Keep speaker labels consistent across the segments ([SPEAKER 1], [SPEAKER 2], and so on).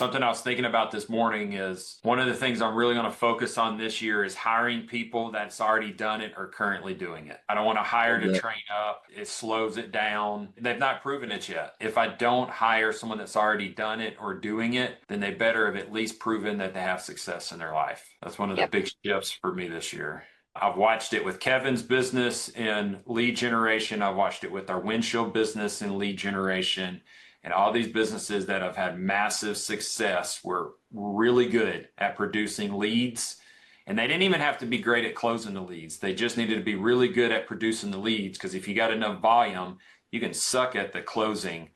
[SPEAKER 1] Something I was thinking about this morning is one of the things I'm really going to focus on this year is hiring people that's already done it or currently doing it. I don't want to hire to train up. It slows it down. They've not proven it yet. If I don't hire someone that's already done it or doing it, then they better have at least proven that they have success in their life. That's one of the big shifts for me this year. I've watched it with Kevin's business in lead generation. I've watched it with our windshield business in lead generation. And all these businesses that have had massive success were really good at producing leads. And they didn't even have to be great at closing the leads. They just needed to be really good at producing the leads, because if you got enough volume, you can suck at the closing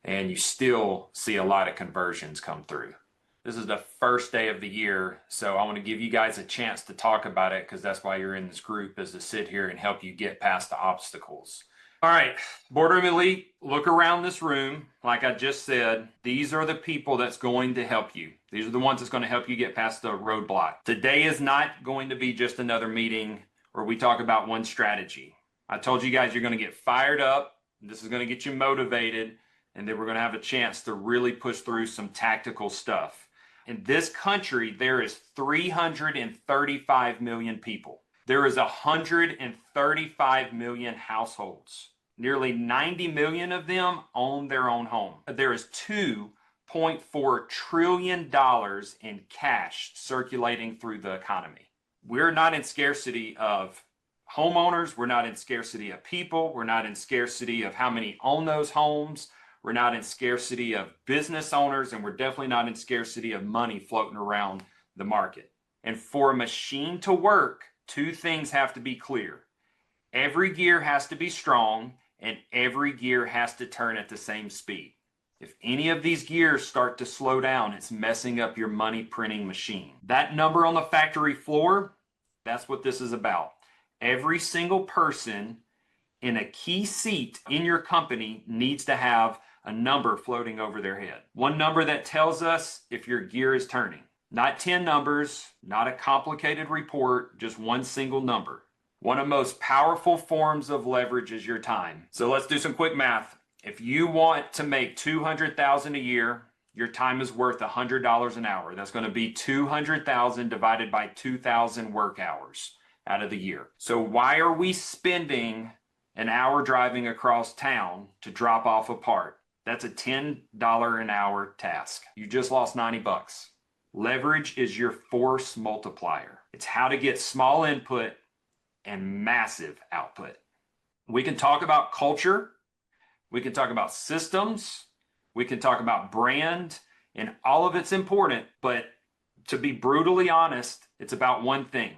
[SPEAKER 1] and you still see a lot of conversions come through. This is the first day of the year, so I want to give you guys a chance to talk about it, because that's why you're in this group, is to sit here and help you get past the obstacles. All right, Boardroom Elite, look around this room. Like I just said, these are the people that's going to help you. These are the ones that's going to help you get past the roadblock. Today is not going to be just another meeting where we talk about one strategy. I told you guys you're going to get fired up. This is going to get you motivated, and then we're going to have a chance to really push through some tactical stuff. In this country, there is 335 million people. There is 135 million households. Nearly 90 million of them own their own home. There is $2.4 trillion in cash circulating through the economy. We're not in scarcity of homeowners. We're not in scarcity of people. We're not in scarcity of how many own those homes. We're not in scarcity of business owners, and we're definitely not in scarcity of money floating around the market. And for a machine to work, two things have to be clear. Every gear has to be strong, and every gear has to turn at the same speed. If any of these gears start to slow down, it's messing up your money printing machine. That number on the factory floor, that's what this is about. Every single person in a key seat in your company needs to have a number floating over their head. One number that tells us if your gear is turning. Not 10 numbers, not a complicated report, just one single number. One of the most powerful forms of leverage is your time. So let's do some quick math. If you want to make $200,000 a year, your time is worth $100 an hour. That's going to be 200,000 divided by 2,000 work hours out of the year. So why are we spending an hour driving across town to drop off a part? That's a $10 an hour task. You just lost 90 bucks. Leverage is your force multiplier. It's how to get small input and massive output. We can talk about culture. We can talk about systems. We can talk about brand, and all of it's important. But to be brutally honest, it's about one thing.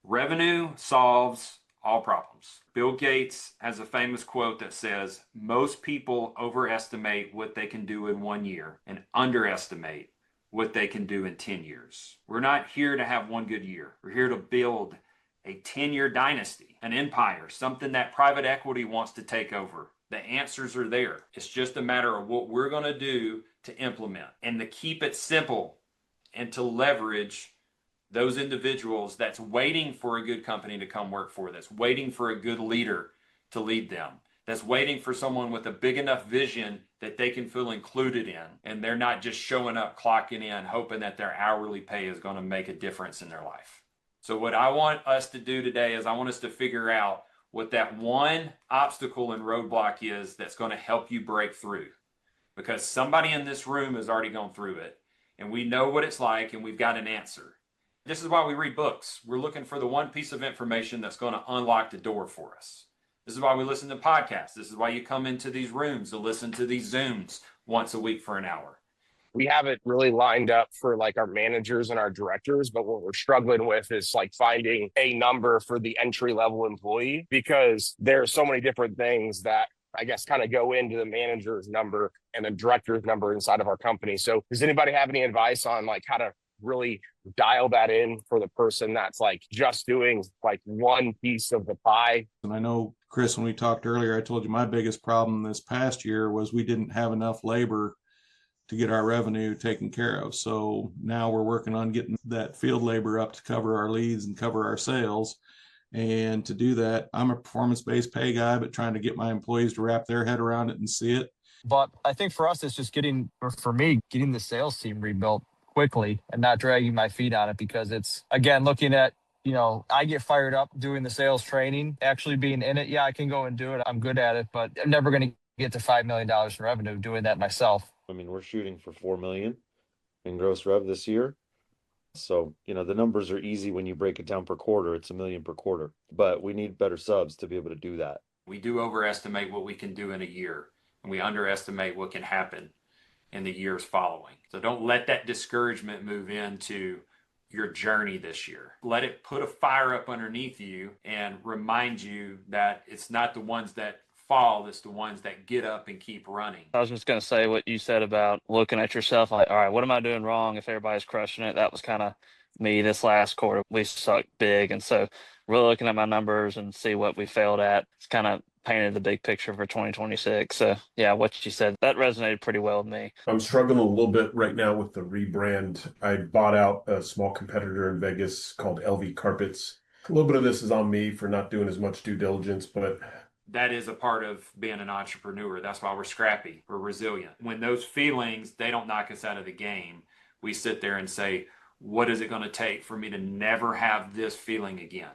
[SPEAKER 1] Revenue solves all problems. Bill Gates has a famous quote that says, most people overestimate what they can do in 1 year and underestimate what they can do in 10 years. We're not here to have one good year. We're here to build a 10-year dynasty, an empire, something that private equity wants to take over. The answers are there. It's just a matter of what we're going to do to implement and to keep it simple and to leverage those individuals that's waiting for a good company to come work for, that's waiting for a good leader to lead them, that's waiting for someone with a big enough vision that they can feel included in, and they're not just showing up, clocking in, hoping that their hourly pay is going to make a difference in their life. So what I want us to do today is I want us to figure out what that one obstacle and roadblock is that's going to help you break through. Because somebody in this room has already gone through it, and we know what it's like, and we've got an answer. This is why we read books. We're looking for the one piece of information that's going to unlock the door for us. This is why we listen to podcasts. This is why you come into these rooms to listen to these Zooms once a week for an hour.
[SPEAKER 2] We have it really lined up for like our managers and our directors, but what we're struggling with is like finding a number for the entry level employee, because there are so many different things that I guess kind of go into the manager's number and the director's number inside of our company. So does anybody have any advice on like how to really dial that in for the person that's like just doing like one piece of the pie?
[SPEAKER 3] And I know, Chris, when we talked earlier, I told you my biggest problem this past year was we didn't have enough labor to get our revenue taken care of. So now we're working on getting that field labor up to cover our leads and cover our sales. And to do that, I'm a performance-based pay guy, but trying to get my employees to wrap their head around it and see it.
[SPEAKER 4] But I think for us, it's just for me, getting the sales team rebuilt quickly and not dragging my feet on it, because it's, again, looking at, I get fired up doing the sales training, actually being in it. Yeah, I can go and do it. I'm good at it, but I'm never going to get to $5 million in revenue doing that myself.
[SPEAKER 5] I mean, we're shooting for 4 million in gross rev this year. So, the numbers are easy when you break it down per quarter. It's $1 million per quarter, but we need better subs to be able to do that.
[SPEAKER 1] We do overestimate what we can do in a year, and we underestimate what can happen in the years following. So don't let that discouragement move into your journey this year. Let it put a fire up underneath you and remind you that it's not the ones that fall, it's the ones that get up and keep running.
[SPEAKER 6] I was just going to say what you said about looking at yourself like, all right, what am I doing wrong if everybody's crushing it? That was kind of me this last quarter. We sucked big. And so really looking at my numbers and see what we failed at, it's kind of painted the big picture for 2026. So yeah, what you said, that resonated pretty well with me.
[SPEAKER 7] I'm struggling a little bit right now with the rebrand. I bought out a small competitor in Vegas called LV Carpets. A little bit of this is on me for not doing as much due diligence, but
[SPEAKER 1] that is a part of being an entrepreneur. That's why we're scrappy. We're resilient. When those feelings, they don't knock us out of the game. We sit there and say, what is it going to take for me to never have this feeling again?